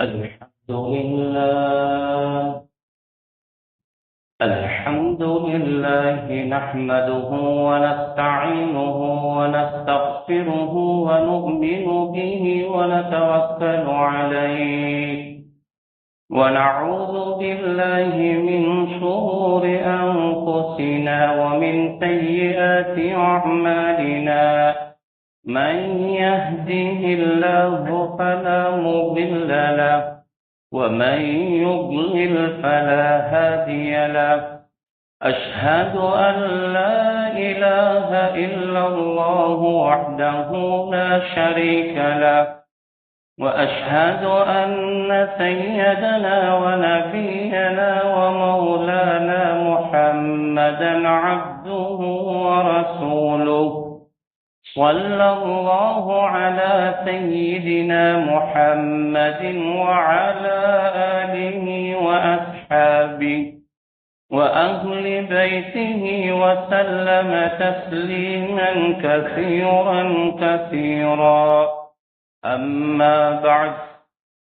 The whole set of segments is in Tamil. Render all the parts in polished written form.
الحمد لله نحمده ونستعينه ونستغفره ونؤمن به ونتوكل عليه ونعوذ بالله من شرور أنفسنا ومن سيئات أعمالنا من يهده الله فلا مضل له ومن يضلل فلا هادي له أشهد أن لا إله إلا الله وحده لا شريك له وأشهد أن سيدنا ونبينا ومولانا محمدا عبده ورسوله صلى الله على سيدنا محمد وعلى آله وأصحابه وأهل بيته وسلم تسليما كثيرا أما بعد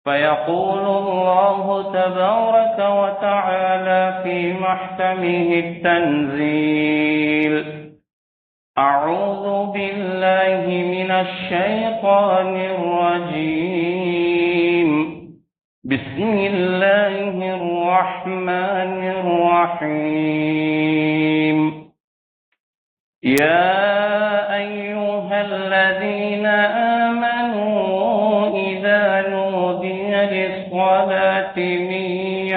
فيقول الله تبارك وتعالى في محكمه التنزيل أعوذ بالله من الشيطان الرجيم بسم الله الرحمن الرحيم يا أيها الذين آمنوا إذا نودي للصلاة من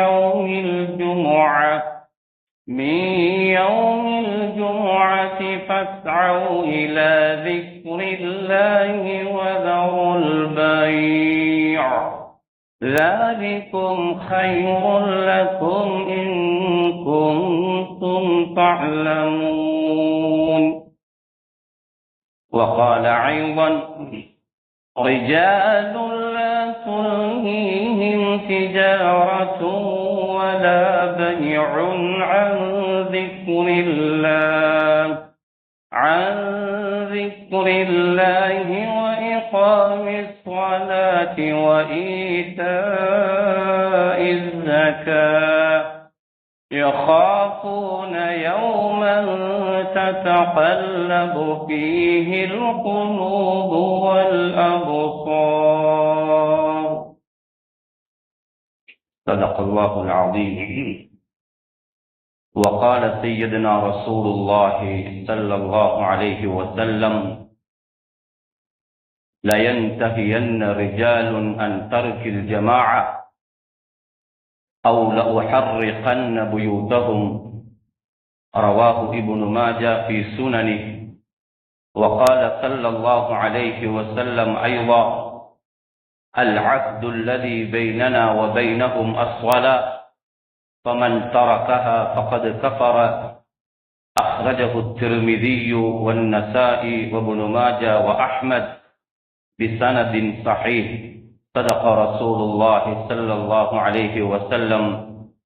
يوم الجمعة فاسعوا إلى ذكر الله وذروا البيع ذلكم خير لكم إن كنتم تعلمون. وقال أيضا رجال لا تلهيهم تجارة ولا بيع عن ذكر الله وإقام الصلاة وإيتاء الزكاة يخافون يوما تتقلب فيه القلوب والأبصار. صدق الله العظيم. وقال سيدنا رسول الله صلى الله عليه وسلم لينتهين رجال عن ترك الجماعة أو لأحرقن بيوتهم. رواه ابن ماجه في سننه. وقال صلى الله عليه وسلم أيضا العهد الذي بيننا وبينهم الصلاة فمن تركها فقد كفر. أخرجه الترمذي والنسائي وابن ماجه وأحمد بسند صحيح. صدق رسول الله صلى الله عليه وسلم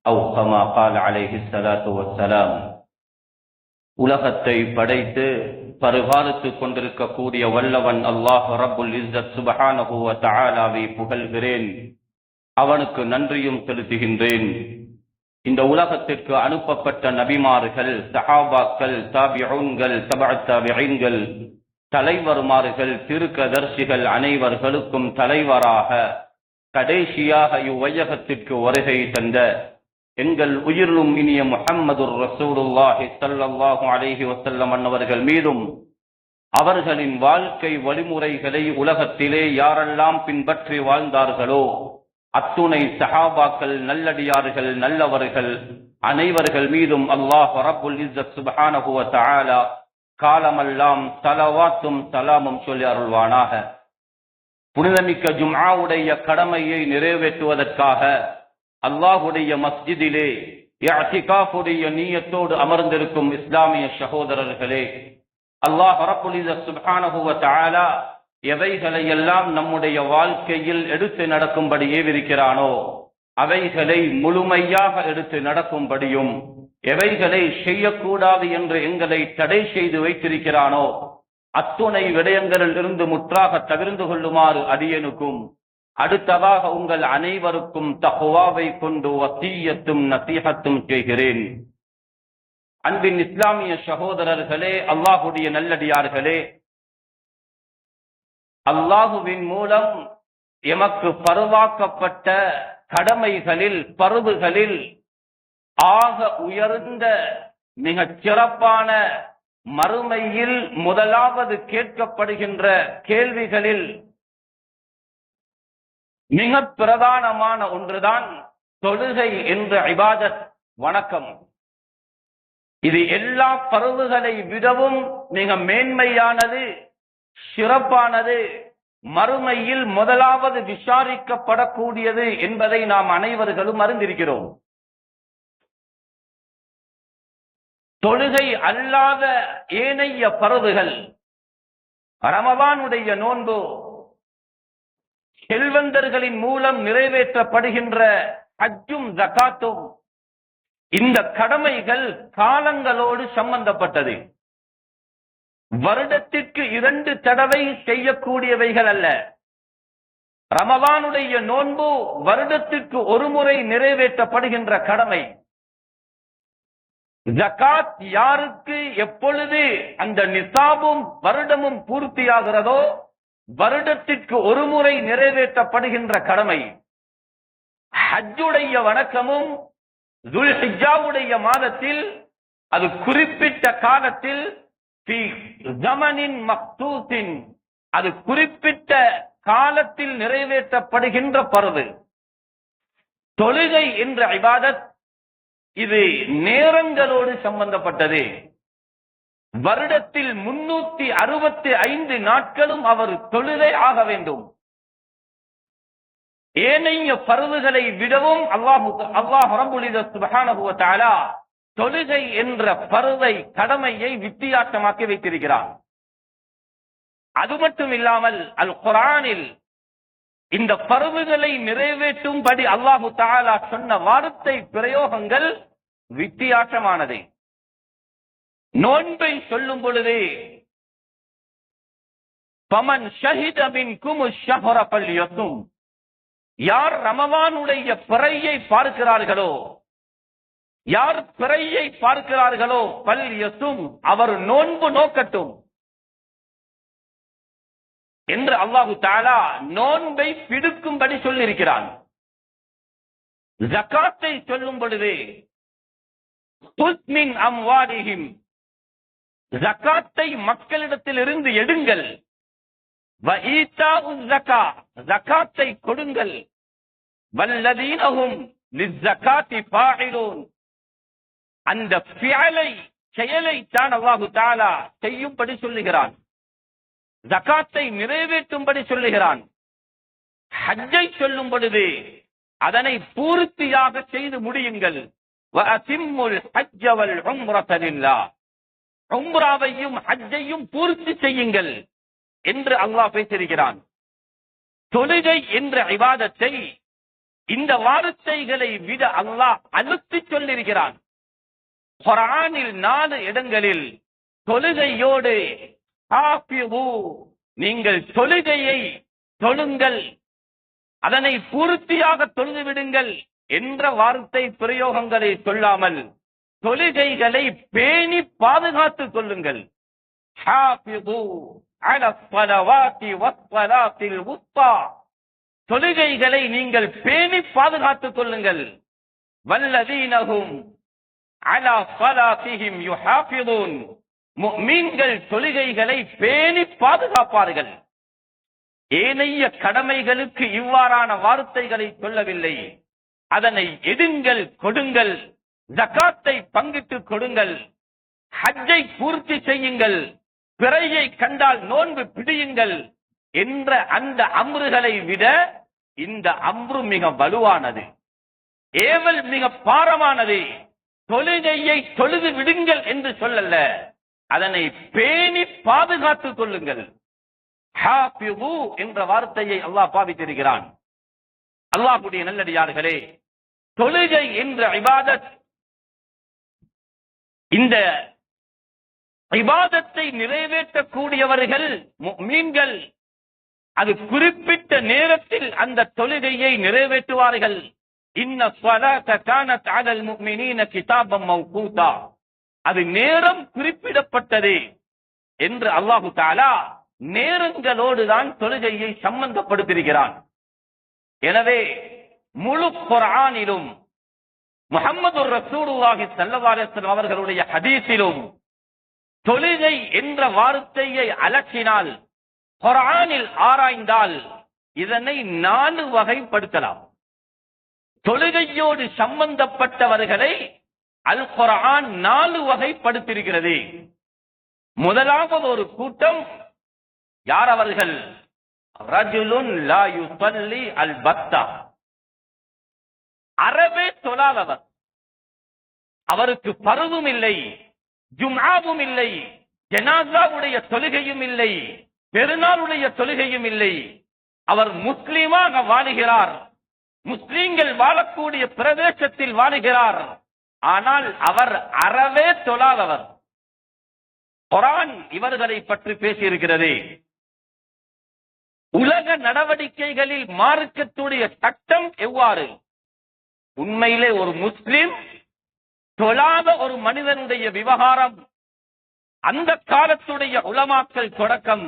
أو كما قال عليه الصلاة والسلام. உலகத்தை படைத்து பரிபாலித்துக் கொண்டிருக்கக்கூடிய வல்லவன் அல்லாஹ் ரப்புல் இஸ்ஸத் சுப்ஹானஹு வ தஆலாவை புகழ்கிறேன். அவனுக்கு நன்றியும் செலுத்துகின்றேன். இந்த உலகத்திற்கு அனுப்பப்பட்ட நபிமார்கள், சஹாபாக்கள், தாபிஊன்கள், தபஅத் தாபிஈன்கள், தலைவர்மார்கள், திருக்கதர்சிகள் அனைவர்களுக்கும் தலைவராக கடைசியாக இவ்வையகத்திற்கு வருகை தந்த எங்கள் உயிரிலும் இனிய முஹம்மதுர் ரசூலுல்லாஹி ஸல்லல்லாஹு அலைஹி வஸல்லம் அன்னவர்கள் மீதும் அவர்களின் வாழ்க்கை வழிமுறைகளை உலகத்திலே யாரெல்லாம் பின்பற்றி வாழ்ந்தார்களோ அத்துணை சஹாபாக்கள், நல்லடியார்கள், நல்லவர்கள் அனைவர்கள் மீதும் அல்லாஹ் ரப்புல் இஸ்ஸத் சுப்ஹானஹு வ தஆலா காலமெல்லாம் ஸலவாத்தும் ஸலாமும் சொல்லி அருள்வானாக. புனிதமிக்க ஜும்ஆவுடைய கடமையை நிறைவேற்றுவதற்காக அல்லாஹுடைய மஸ்ஜிதிலே இஅ்திகாஃபுடைய நியத்தோடு அமர்ந்திருக்கும் இஸ்லாமிய சகோதரர்களே, அல்லாஹ் ரப்புல் இஸ்ஸத் சுப்ஹானஹு வ தஆலா எவைகளை எல்லாம் நம்முடைய வாழ்க்கையில் எடுத்து நடக்கும்படி ஏவிருக்கிறானோ அவைகளை முழுமையாக எடுத்து நடக்கும்படியும் எவைகளை செய்யக்கூடாது என்று எங்களை தடை செய்து வைத்திருக்கிறானோ அத்துணை விடயங்களில் இருந்து முற்றாக தவிர்ந்து கொள்ளுமாறு அடியனுக்கும் அடுத்ததாக உங்கள் அனைவருக்கும் தக்வாவை கொண்டு வசியத்தும் நசீஹத்தும் செய்கிறேன். அன்பின் இஸ்லாமிய சகோதரர்களே, அல்லாஹுடைய நல்லடியார்களே, அல்லாஹுவின் மூலம் எமக்கு பருவாக்கப்பட்ட கடமைகளில் பருவுகளில் ஆக உயர்ந்த மிகச் சிறப்பான மறுமையில் முதலாவது கேட்கப்படுகின்ற கேள்விகளில் மிக பிரதானமான ஒன்றுதான் தொழுகை என்ற இபாதத், வணக்கம். இது எல்லா பருவுகளை விடவும் மிக மேன்மையானது, சிறப்பானது, மறுமையில் முதலாவது விசாரிக்கப்படக்கூடியது என்பதை நாம் அனைவர்களும் அறிந்திருக்கிறோம். தொழுகை அல்லாத ஏனைய பருவுகள், ரமதானுடைய நோன்பு, செல்வந்தர்களின் மூலம் நிறைவேற்றப்படுகின்ற ஹஜ்ஜும் ஜகாத்தும், இந்த கடமைகள் காலங்களோடு சம்பந்தப்பட்டது. வருடத்திற்கு 2 தடவை செய்யக்கூடியவைகள் அல்ல. ரமதானுடைய நோன்பு வருடத்திற்கு ஒரு முறை நிறைவேற்றப்படுகின்ற கடமை. ஜகாத் யாருக்கு எப்பொழுது அந்த நிசாபும் வருடமும் பூர்த்தியாகிறதோ வருடத்திற்கு ஒரு முறை நிறைவேற்றப்படுகின்ற கடமை. ஹஜ்ஜுடைய வணக்கமும் துல்ஹிஜ்ஜாவுடைய மாதத்தில், அது குறிப்பிட்ட காலத்தில், அது குறிப்பிட்ட காலத்தில் நிறைவேற்றப்படுகின்ற பருது. தொழுகை என்ற இபாதத் இது நேரங்களோடு சம்பந்தப்பட்டது. வருடத்தில் 365 நாட்களும் அவர் தொழுகை ஆக வேண்டும். ஏனைய பருவுகளை விடவும் அல்லாஹ் ரப்புல் இஸ்ஸத் சுப்ஹானஹு வ தஆலா தொழுகை என்ற பருவை, கடமையை வித்தியாசமாக்கி வைத்திருக்கிறார். அது மட்டும் இல்லாமல் அல் குர்ஆனில் இந்த பருவுகளை நிறைவேற்றும்படி அல்லாஹு தஆலா சொன்ன வார்த்தை பிரயோகங்கள் வித்தியாசமானது. நோன்பை சொல்லும் பொழுது பமன் ஷஹித மின்கும் அஷ்-ஷஹ்ர ஃபல்யஸும், யார் ரமலானுடைய பிறையை பார்க்கிறார்களோ, யார் பிறையை பார்க்கிறார்களோ ஃபல்யஸும், அவர் நோன்பு நோக்கட்டும் என்று அல்லாஹு தஆலா நோன்பை பிடிக்கும்படி சொல்லியிருக்கிறான். ஜகாத்தை சொல்லும் பொழுது குஸ் மின் அம்வாலிஹிம், ஜகாத்தை மக்களிடத்தில் இருந்து எடுங்கள். வ ஈதாஉஸ் ஸகா, ஜகாத்தை கொடுங்கள். வல்லதீனஹும் லிஸ்ஸகாத்தி ஃபாஇலூன், அந்த ஃபிஅலை, செயலை தான் அல்லாஹு தஆலா செய்யும்படி சொல்லுகிறான். ஜகாத்தை நிறைவேற்றும்படி சொல்லுகிறான். ஹஜ்ஜை சொல்லும் பொழுது அதனை பூர்த்தியாக செய்து முடியுங்கள். வ அத்திம்முல் ஹஜ்ஜ வல் உம்ரத லில்லாஹ், உம்ராவையும் ஹஜ்ஜையும் பூர்த்தி செய்யுங்கள் என்று அல்லாஹ் பேசியிருக்கிறான். தொழுகை என்ற இபாதத்தை இந்த வார்த்தைகளை விட அல்லாஹ் அழுத்தி சொல்லியிருக்கிறான். குர்ஆனில் 4 இடங்களில் தொழுகையோடு ஹாஃபிது, நீங்கள் தொழுகையை தொழுங்கள், அதனை பூர்த்தியாக தொழுது விடுங்கள் என்ற வார்த்தை பிரயோகங்களை சொல்லாமல் தொழுகைகளை பேணி பாதுகாத்துக் கொள்ளுங்கள். ஹாஃபிது அலஸ் ஸலவாத்தி வஸ்ஸலாத்தில் வுஸ்தா, தொழுகைகளை நீங்கள் பேணி பாதுகாத்துக் கொள்ளுங்கள். வல்லதீனஹும் அலா ஸலாத்திஹிம் யுஹாஃபிதூன், முஃமின்கள் தொழுகைகளை பேணி பாதுகாப்பார்கள். ஏனைய கடமைகளுக்கு இவ்வாறான வார்த்தைகளை சொல்லவில்லை. அதனை எடுங்கள், கொடுங்கள், ஜகாத்தை பங்கிட்டு கொடுங்கள், ஹஜ்ஜை பூர்த்தி செய்யுங்கள், பிறையை கண்டால் நோன்பு பிடியுங்கள் என்ற அந்த அம்ருகளை விட இந்த அம்ரு மிக வலுவானது, ஏவல் மிக பாரமானது. தொழுகையை தொழுது விடுங்கள் என்று சொல்லல்ல, அதனை பேணி பாதுகாத்துக் கொள்ளுங்கள். ஹாஃபிது என்ற வார்த்தையை அல்லாஹ் பாவித்திருக்கிறான். அல்லாஹ்வுடைய நல்லடியார்களே, தொழுகை என்ற இபாதத், இந்த இபாதத்தை நிறைவேற்றக்கூடியவர்கள் முஃமின்கள், அது குறிப்பிட்ட நேரத்தில் அந்த தொழுகையை நிறைவேற்றுவார்கள். இன்ன ஸலாத கானத் அலல் முஃமினீன கிதாபம் மவ்கூதா, அது நேரம் குறிப்பிடப்பட்டது என்று அல்லாஹு தஆலா நேரங்களோடு தான் தொழுகையை சம்பந்தப்படுத்தியிருக்கிறான். எனவே முழு குர்ஆனிலும் முஹம்மது ரசூலுல்லாஹி ஸல்லல்லாஹு அலைஹி வஸல்லம் அவர்களுடைய ஹதீஸிலும் தொழுகை என்ற வார்த்தையை அலற்றினால், குர்ஆனில் ஆராய்ந்தால் இதனை 4 வகைப்படுத்தலாம். தொழுகையோடு சம்பந்தப்பட்டவர்களை அல் குர்ஆன் 4 வகைப்படுத்தியிருக்கிறது. முதலாவது ஒரு கூட்டம் யார் அவர்கள்? ரஜுலுன் லா யுஸல்லி அல் பத்தா, அறவே தொழாதவர், அவருக்கு பருவும் இல்லை, ஜும்ஆவும் இல்லை, ஜனாஸாவுடைய தொழுகையும் இல்லை, பெருநாளுடைய தொழுகையும் இல்லை. அவர் முஸ்லிமாக வாழுகிறார், முஸ்லிம்கள் வாழக்கூடிய பிரதேசத்தில் வாழுகிறார், ஆனால் அவர் அறவே தொழாதவர். குர்ஆன் இவர்களை பற்றி பேசியிருக்கிறது. உலக நடவடிக்கைகளில் மார்க்கத்துடைய சட்டம் எவ்வாறு? உண்மையிலே ஒரு முஸ்லிம் தொழாத ஒரு மனிதனுடைய விவகாரம் அந்த காலத்துடைய உலமாக்கள் தொடக்கம்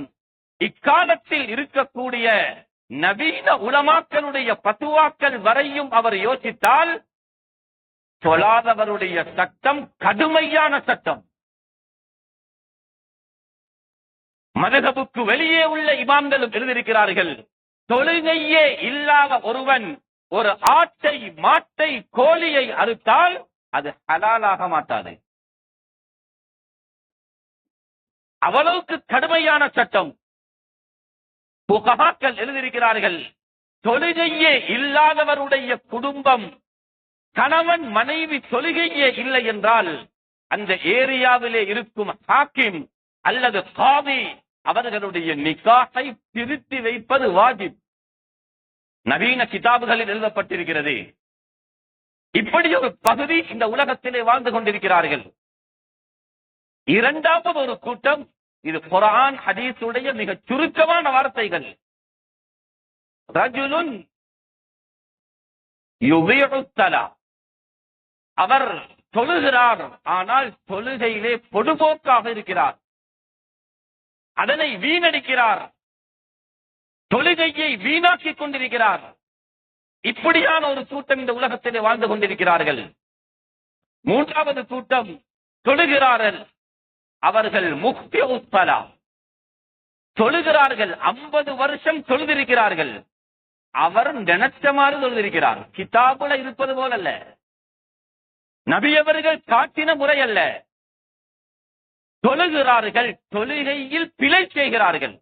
இக்காலத்தில் இருக்கக்கூடிய நவீன உலமாக்களுடைய பத்துவாக்கள் வரையும் அவர் யோசித்தால், தொழாதவருடைய சட்டம் கடுமையான சட்டம். மதகபுக்கு வெளியே உள்ள இமாம்களும் எழுதியிருக்கிறார்கள், தொழுகையே இல்லாத ஒருவன் ஒரு ஆட்டை, மாட்டை, கோழியை அறுத்தால் அது ஹலாலாக மாட்டாது. அவ்வளவுக்கு கடுமையான சட்டம். புகஹாக்கள் எழுதியிருக்கிறார்கள், தொழுகையே இல்லாதவருடைய குடும்பம், கணவன் மனைவி தொழுகையே இல்லை என்றால் அந்த ஏரியாவிலே இருக்கும் ஹாக்கிம் அல்லது காதி அவர்களுடைய நிக்காஹை திருத்தி வைப்பது வாஜிப். நவீன கிதாபுகளில் எழுதப்பட்டிருக்கிறது. இப்படி ஒரு பகுதி இந்த உலகத்திலே வாழ்ந்து கொண்டிருக்கிறார்கள். இரண்டாவது ஒரு கூட்டம், இது குர்ஆன் ஹதீஸுடைய மிக சுருக்கமான வார்த்தைகள். ரஜுலுன் யுபீஉ ஸலா, அவர் தொழுகிறார், ஆனால் தொழுகையிலே பொடுபோக்காக இருக்கிறார், அதனை வீணடிக்கிறார், தொழுகையை வீணாக்கிக் கொண்டிருக்கிறார். இப்படியான ஒரு கூட்டம் இந்த உலகத்திலே வாழ்ந்து கொண்டிருக்கிறார்கள். மூன்றாவது கூட்டம், தொழுகிறார்கள், அவர்கள் முஃப்திஉ ஸலா, தொழுகிறார்கள், 50 வருஷம் தொழுதிருக்கிறார்கள், அவர் நினைச்சமாறு தொழுதிருக்கிறார். கிதாபுல இருப்பது போல அல்ல, நபி அவர்கள் காட்டின முறை அல்ல. தொழுகிறார்கள், தொழுகையில் பிழை செய்கிறார்கள்.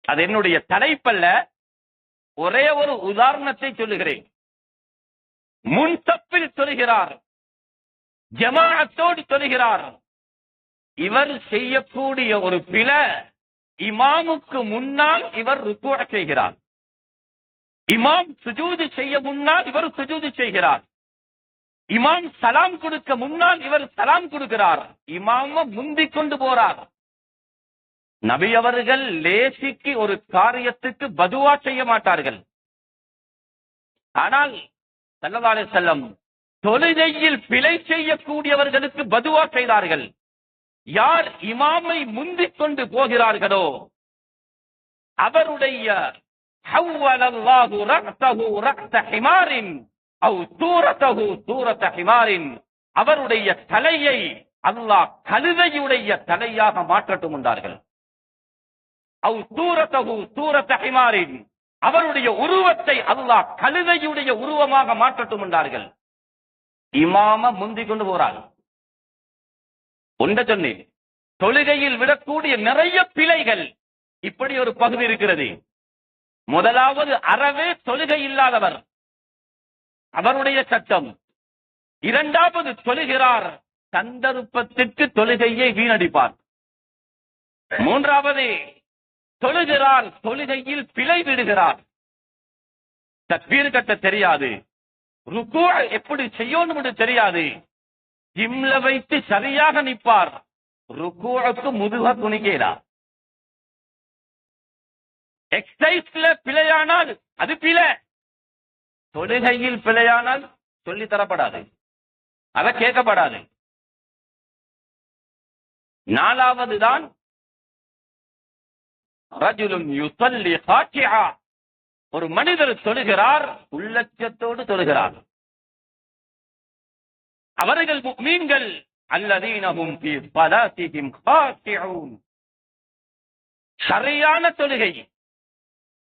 அது என்னுடைய தலைப்பல்ல, ஒரே ஒரு உதாரணத்தை சொல்லுகிறேன். முன்சப்பில் தொழுகிறார், ஜமாஅத்தோடு தொழுகிறார், இவர் செய்யக்கூடிய ஒரு பிழை, இமாமுக்கு முன்னால் இவர் ருக்கூஅ செய்கிறார், இமாம் சுஜூது செய்ய முன்னால் இவர் சுஜூது செய்கிறார், இமாம் சலாம் கொடுக்க முன்னால் இவர் சலாம் கொடுக்கிறார், இமாம முந்திக் கொண்டு போறார். நபி அவர்கள் லேசிக்கு ஒரு காரியத்துக்கு பதுவா செய்ய மாட்டார்கள். ஆனால் ஸல்லல்லாஹு அலைஹி வஸல்லம் தொழுகையில் பிழை செய்யக்கூடியவர்களுக்கு பதுவா செய்தார்கள். யார் இமாமை முந்திக் கொண்டு போகிறார்களோ அவருடைய ஹவ்வலல்லாஹு ரஅஸஹு ரஅஸ ஹிமாரின் அவ் சூரத்தஹு சூரத்த ஹிமாரின், அவருடைய தலையை அல்லாஹ் கழுதையுடைய தலையாக மாற்றட்டும் என்றார்கள். அவ் சூரத்தஹு சூரத்த ஹிமாரின், அவருடைய உருவத்தை அல்லாஹ் கழுதையுடைய உருவமாக மாற்றட்டும் என்றார்கள். இமாம முந்திக் கொண்டு போறார். ஒன்றை சொன்னேன், தொழுகையில் விடக்கூடிய நிறைய பிழைகள் இப்படி ஒரு பகுதி இருக்கிறது. முதலாவது அறவே தொழுகை இல்லாதவர், அவருடைய சட்டம். இரண்டாவது தொழுகிறார், சந்தர்ப்பத்திற்கு தொழுகையை வீணடிப்பார். மூன்றாவது தொழுகிறார், தொழுகையில் பிழை விடுகிறார், தக்பீர் கட்ட தெரியாது, ருக்கூ எப்படி செய்யணும் என்று தெரியாது, ஜிம்ல வைத்து சரியாக நிற்பார், ருக்கூக்கு முதுக துணிக்கிறார். எக்ஸசைஸ்ல பிழையானால் அது பிழை, தொழுகையில் பிழையானால் சொல்லி தரப்படாது, அத கேட்கப்படாது. நாலாவது தான் ரஜுலுன் யுஸல்லி காஷிஆ, ஒரு மனிதர் தொழுகிறார், உள்ளச்சத்தோடு தொழுகிறார். அவர்கள் முஃமின்கள் அல்லதீனஹும் ஃபீ ஸலாத்திஹிம் காஷிஊன், சரியான தொழுகை,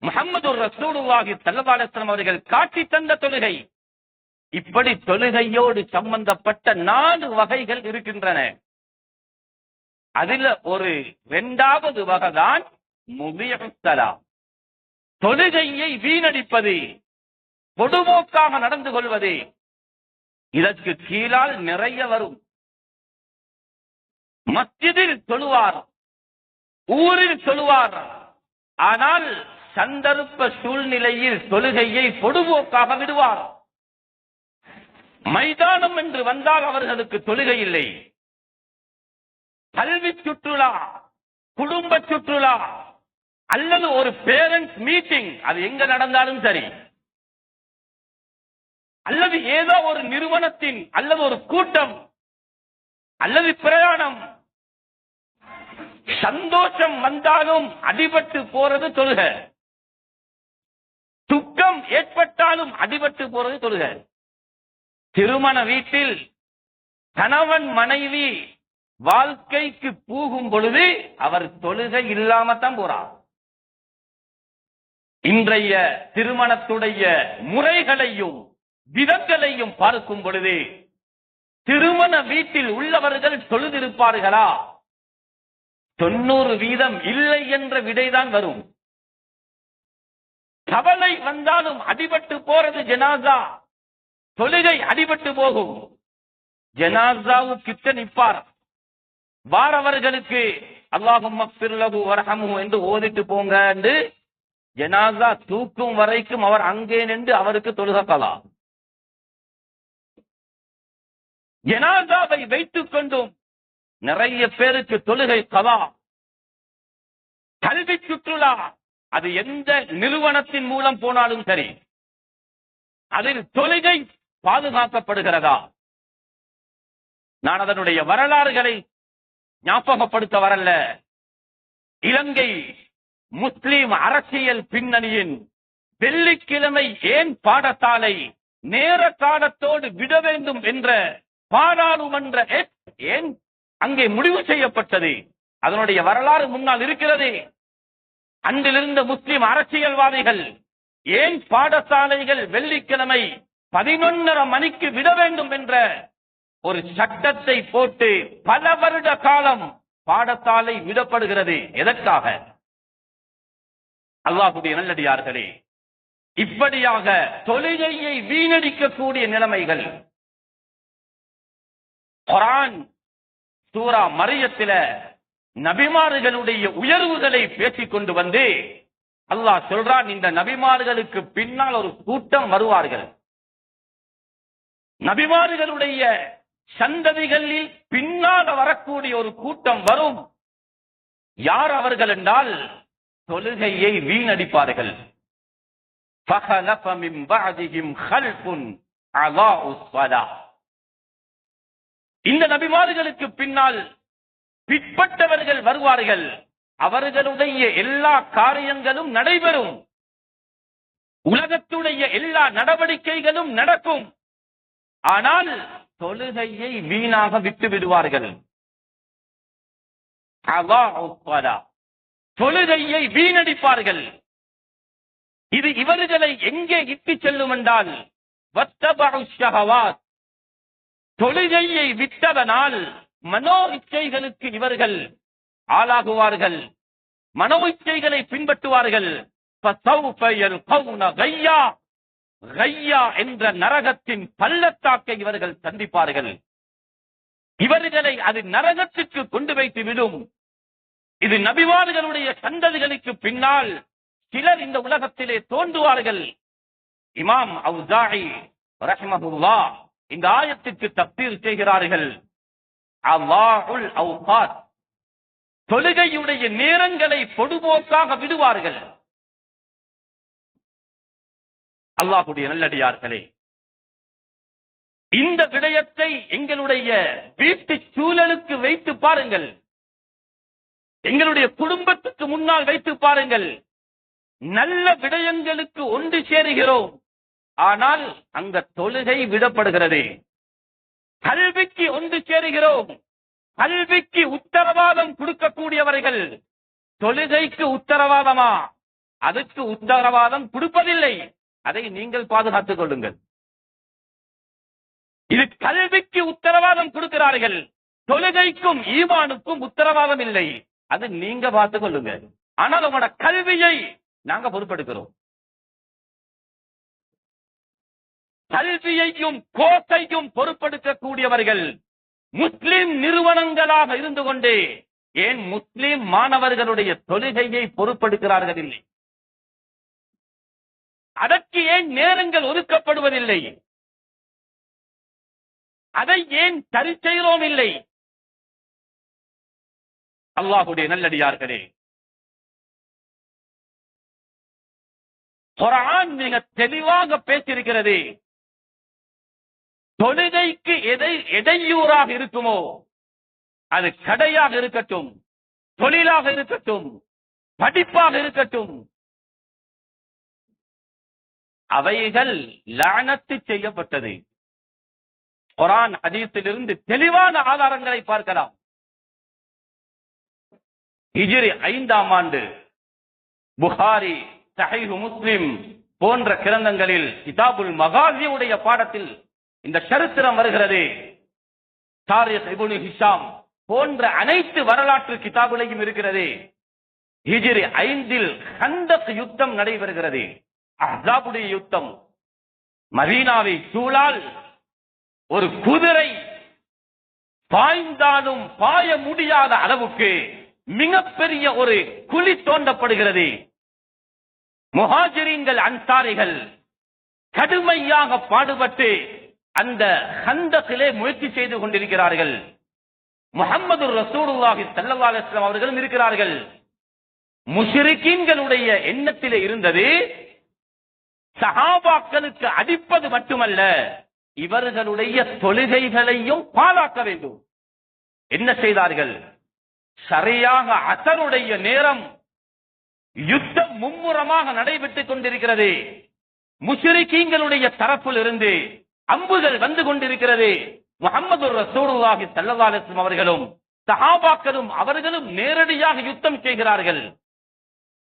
முஹம்மது ரசூலுல்லாஹி ஸல்லல்லாஹு அலைஹி வஸல்லம் அவர்கள் காட்டி தந்த தொழுகை. இப்படி தொழுகையோடு சம்பந்தப்பட்ட 4 வகைகள் இருக்கின்றன. அதில் ஒரு 2வது வகைதான் முதியுஸ் ஸலாம், தொழுகையை வீணடிப்பது, பொதுமோக்காக நடந்து கொள்வது. இதற்கு கீழால் நிறைய வரும். மஸ்ஜிதில் தொழுவார், ஊரில் தொழுவார், ஆனால் சந்தர்ப்ப சூழ்நிலையில் தொழுகையை பொதுமோக்காக விடுவார். மைதானம் என்று வந்தால் அவர்களுக்கு தொழுகை இல்லை. கல்வி சுற்றுலா, குடும்ப சுற்றுலா அல்லது ஒரு பேரண்ட்ஸ் மீட்டிங், அது எங்க நடந்தாலும் சரி, அல்லது ஏதோ ஒரு நிறுவனத்தின் அல்லது ஒரு கூட்டம் அல்லது பிரயாணம், சந்தோஷம் வந்தாலும் அடிபட்டு போறது தொழுகை, துக்கம் ஏற்பட்டாலும் அடிபட்டு போறது தொழுகை. திருமண வீட்டில் கணவன் மனைவி வாழ்க்கைக்கு போகும் பொழுது அவர் தொழுகை இல்லாமத்தான் போறார். இன்றைய திருமணத்துடைய முறைகளையும் விதங்களையும் பார்க்கும் பொழுது திருமண வீட்டில் உள்ளவர்கள் தொழுதிருப்பார்களா? 90% இல்லை என்ற விடைதான் வரும். கவலை வந்தாலும் அடிபட்டு போறது ஜனாசா, தொழுகை அடிபட்டு போகும். ஜனாசாவு கிட்ட நிற்பார், வாரவர்களுக்கு அல்லாஹும்ம ஃபிர் லஹு வர்ஹம்ஹு என்று ஓதிட்டு போங்க என்று ஜனாசா தூக்கும் வரைக்கும் அவர் அங்கே நின்று அவருக்கு தொழுகலாம். ஜனாசாவை வைத்துக் கொண்டும் நிறைய பேருக்கு தொழுகை கலா. கல்வி சுற்றுலா, அது எந்த நிறுவனத்தின் மூலம் போனாலும் சரி, அதில் தொழுகை பாதுகாக்கப்படுகிறதா? நான் அதனுடைய வரலாறுகளை ஞாபகப்படுத்த வரல. இலங்கை முஸ்லிம் அரசியல் பின்னணியின் வெள்ளிக்கிழமை ஏன் பாடசாலை நேர காலத்தோடு விட வேண்டும் என்ற பாராளுமன்ற ஏன் அங்கே முடிவு செய்யப்பட்டது? அதனுடைய வரலாறு முன்னால் இருக்கிறது. அன்றிலிருந்த முஸ்லிம் அரசியல்வாதிகள் ஏன் பாடசாலைகள் வெள்ளிக்கிழமை 11:30 மணிக்கு விட வேண்டும் என்ற ஒரு சட்டத்தை போட்டு பல வருட காலம் பாடசாலை விடப்படுகிறது. எதற்காக? அல்லாஹ்வுடைய நல்லடியார்களே, இப்படியாக தொழுகையை வீணடிக்கக்கூடிய நிலைமைகள். குர்ஆன் சூரா மரியத்தில நபிமார்களுடைய உயர்வுகளை பேசிக் கொண்டு வந்து அல்லாஹ் சொல்றான், இந்த நபிமார்களுக்கு பின்னால் ஒரு கூட்டம் வருவார்கள். நபிமார்களுடைய சந்ததிகளில் பின்னால் வரக்கூடிய ஒரு கூட்டம் வரும். யார் அவர்கள் என்றால் தொழுகையை வீணடிப்பார்கள். فَخَلَفَ مِنْ بَعْدِهِمْ خَلْفٌ أَضَاعُوا الصَّلَاةَ. இந்த நபிமார்களுக்கு பின்னால் பிற்பட்டவர்கள் வருவார்கள். அவர்களுடைய எல்லா காரியங்களும் நடைபெறும், உலகத்துடைய எல்லா நடவடிக்கைகளும் நடக்கும். ஆனால் தொழுகையை வீணாக விட்டு விடுவார்கள். தொழுகையை வீணடிப்பார்கள். இது இவர்களை எங்கே இட்டு செல்லும் என்றால், தொழுகையை விட்டதனால் மனோ இச்சைகளுக்கு இவர்கள் ஆளாகுவார்கள், மனோ இச்சைகளை பின்பற்றுவார்கள். என்ற நரகத்தின் பள்ளத்தாக்கை இவர்கள் சந்திப்பார்கள். இவர்களை அது நரகத்துக்கு கொண்டு வைத்து விடும். இது நபிமார்களுடைய சந்ததிகளுக்கு பின்னால் சிலர் இந்த உலகத்திலே தோன்றுவார்கள். இமாம் அவுஸாஇ ரஹ்மஹுல்லாஹ் இந்த ஆயத்துக்கு தஃப்சீர் செய்கிறார்கள். அல்லாஹுல் அவ்காத், தொழுகையுடைய நேரங்களை பொதுபோக்காக விடுவார்கள். அல்லாஹ்வுடைய நல்லடியார்களே, இந்த விடயத்தை எங்களுடைய வீட்டு சூழலுக்கு வைத்து பாருங்கள், எங்களுடைய குடும்பத்துக்கு முன்னால் வைத்து பாருங்கள். நல்ல விடயங்களுக்கு ஒன்று சேருகிறோம், ஆனால் அங்க தொழுகை விடப்படுகிறது. கல்விக்கு ஒன்று சேருகிறோம், கல்விக்கு உத்தரவாதம் கொடுக்கக்கூடியவர்கள் தொழுகைக்கு உத்தரவாதமா? அதுக்கு உத்தரவாதம் கொடுப்பதில்லை. அதை நீங்கள் பாதுகாத்துக் கொள்ளுங்கள். இது கல்விக்கு உத்தரவாதம் கொடுக்கிறார்கள், தொழுகைக்கும் ஈமானுக்கும் உத்தரவாதம் இல்லை. அது நீங்க பார்த்துக் கொள்ளுங்க. ஆனால் உங்களோட கல்வியை நாங்க பொறுப்பெடுக்கிறோம். கல்வியையும் கோட்டையும் பொறுப்பெடுக்கக்கூடியவர்கள் முஸ்லிம் நிறுவனங்களாக இருந்து கொண்டே ஏன் முஸ்லிம் மாணவர்களுடைய தொழுகையை பொறுப்பெடுக்கிறார்கள் இல்லை? அதற்கு ஏன் நேரங்கள் ஒதுக்கப்படுவதில்லை? அதை ஏன் சரி செய்கிறோம் இல்லை? அல்லாஹ்வுடைய நல்லடியார்களே, குர்ஆன் மிக தெளிவாக பேசியிருக்கிறது. தொழுகைக்கு எதை இடையூறாக இருக்குமோ, அது கடையாக இருக்கட்டும், தொழிலாக இருக்கட்டும், படிப்பாக இருக்கட்டும், அவைகள் லானத்து செய்யப்பட்டது. குர்ஆன் ஹதீஸிலிருந்து தெளிவான ஆதாரங்களை பார்க்கலாம். ஹிஜ்ரி 5ஆம் ஆண்டு புகாரி, சஹீஹ் முஸ்லிம் போன்ற கிரந்தங்களில் கிதாபுல் மகாஸி உடைய பாடத்தில் இந்த சரித்திரம் வருகிறது. தாரிக் இப்னு ஹிஷாம் போன்ற அனைத்து வரலாற்று கிதாபுலையும் இருக்கிறது. ஹிஜ்ரி 5இல் கந்தக் யுத்தம் நடைபெறுகிறது, அஹ்ஸாபுடைய யுத்தம். மதீனாவை சூழால் ஒரு குதிரை பாய்ந்தாலும் பாய முடியாத அளவுக்கு மிகப்பெரிய ஒரு குழி தோண்டப்படுகிறது. முஹாஜிரீன்கள், அன்சாரிகள் கடுமையாக பாடுபட்டு அந்த கந்தக்கிலே முயற்சி செய்து கொண்டிருக்கிறார்கள். முஹம்மது ரசூலுல்லாஹி ஸல்லல்லாஹு அலைஹி வஸல்லம் அவர்களும் இருக்கிறார்கள். முஷ்ரிக்கீன்களுடைய எண்ணத்திலே இருந்தது, சஹாபாக்களுக்கு அடிப்பது மட்டுமல்ல, இவர்களுடைய தொழுகைகளையும் பாழாக்க வேண்டும். என்ன செய்தார்கள்? சரியாக அசருடைய நேரம், யுத்தம் மும்முரமாக நடைபெற்றுக் கொண்டிருக்கிறது. முஷ்ரிக்கீன்களுடைய தரப்பில் இருந்து அம்புகள் வந்து கொண்டிருக்கிறது. முஹம்மது ரசூலுல்லாஹி ஸல்லல்லாஹு அலைஹி வஸல்லம் அவர்களும் சஹாபாக்களும் அவர்களும் நேரடியாக யுத்தம் செய்கிறார்கள்.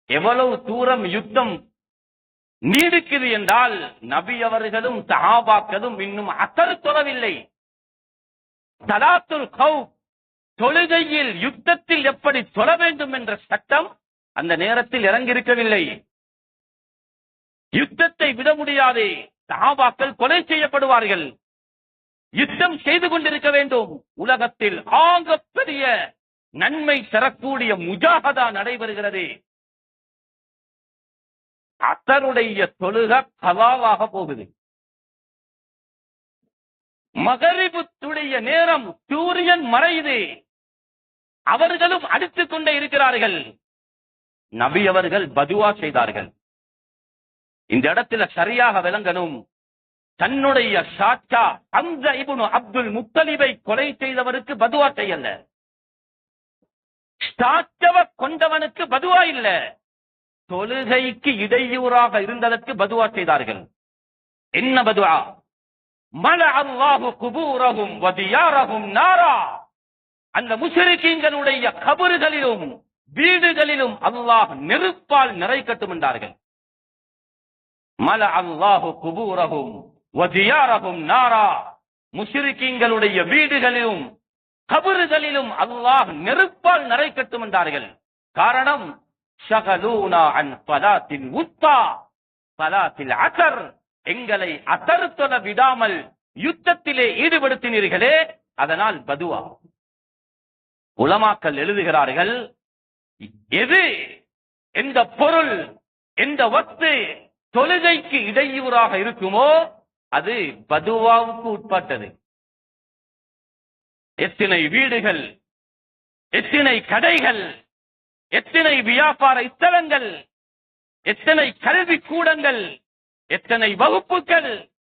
எவ்வளவு தூரம் யுத்தம் நீடிக்குது என்றால், நபி அவர்களும் சஹாபாக்களும் இன்னும் அசர் தொழவில்லை. ஸலாத்துல் கௌஃப், தொழுகையில் யுத்தத்தில் எப்படி தொழ வேண்டும் என்ற சட்டம் அந்த நேரத்தில் இறங்கியிருக்கவில்லை. யுத்தத்தை விட முடியாது, சஹாபாக்கள் கொலை செய்யப்படுவார்கள். யுத்தம் செய்து கொண்டிருக்க வேண்டும். உலகத்தில் ஆகப்பெரிய நன்மை தரக்கூடிய முஜாஹதா நடைபெறுகிறது. அசருடைய தொழுகை கலாவாக போகுது. மகரிபுடைய நேரம், சூரியன் மறையுது. அவர்களும் அடித்துக் கொண்டே இருக்கிறார்கள். நபி அவர்கள் பதுவா செய்தார்கள். இந்த இடத்துல சரியாக விளங்கணும், தன்னுடைய சாச்சா ஹம்ஸா இப்னு அப்துல் முத்தலிபை கொலை செய்தவருக்கு பதுவா செய்யல, சாச்சவ கொண்டவனுக்கு பதுவா இல்ல, தொழுகைக்கு இடையூறாக இருந்ததற்கு பதுவா செய்தார்கள். என்ன பதுவா? மல அல்லாஹு குபூரஹும் வ தியாரஹும் நாரா. அந்த முஷ்ரிக்கீன்களுடைய கபறுகளிலும் வீடுகளிலும் அல்லாஹ் நெருப்பால் நிறைக்கட்டும் என்றார்கள். மல அல்லாஹு குபூரஹும் வ தியாரஹும் நாரா. முஷ்ரிக்கீன்களுடைய வீடுகளிலும் கபறுகளிலும் அல்லாஹ் நெருப்பால் நிறைக்கட்டும் என்றார்கள். காரணம், ஷகலூனா அன் ஸலாத்தில் உஸ்தா ஸலாத்தில் அஸர். எங்களை அஸர் தொழ விடாமல் யுத்தத்திலே ஈடுபடுத்தினீர்களே, அதனால் பதுவா. உலமாக்கள் எழுதுகிறார்கள், எது, எந்த பொருள், எந்த வஸ்து தொழுகைக்கு இடையூறாக இருக்குமோ அது பதுவாவுக்கு உட்பட்டது. எத்தனை வீடுகள், எத்தனை கடைகள், எத்தனை வியாபார ஸ்தலங்கள், எத்தனை கல்வி கூடங்கள், எத்தனை வகுப்புகள்,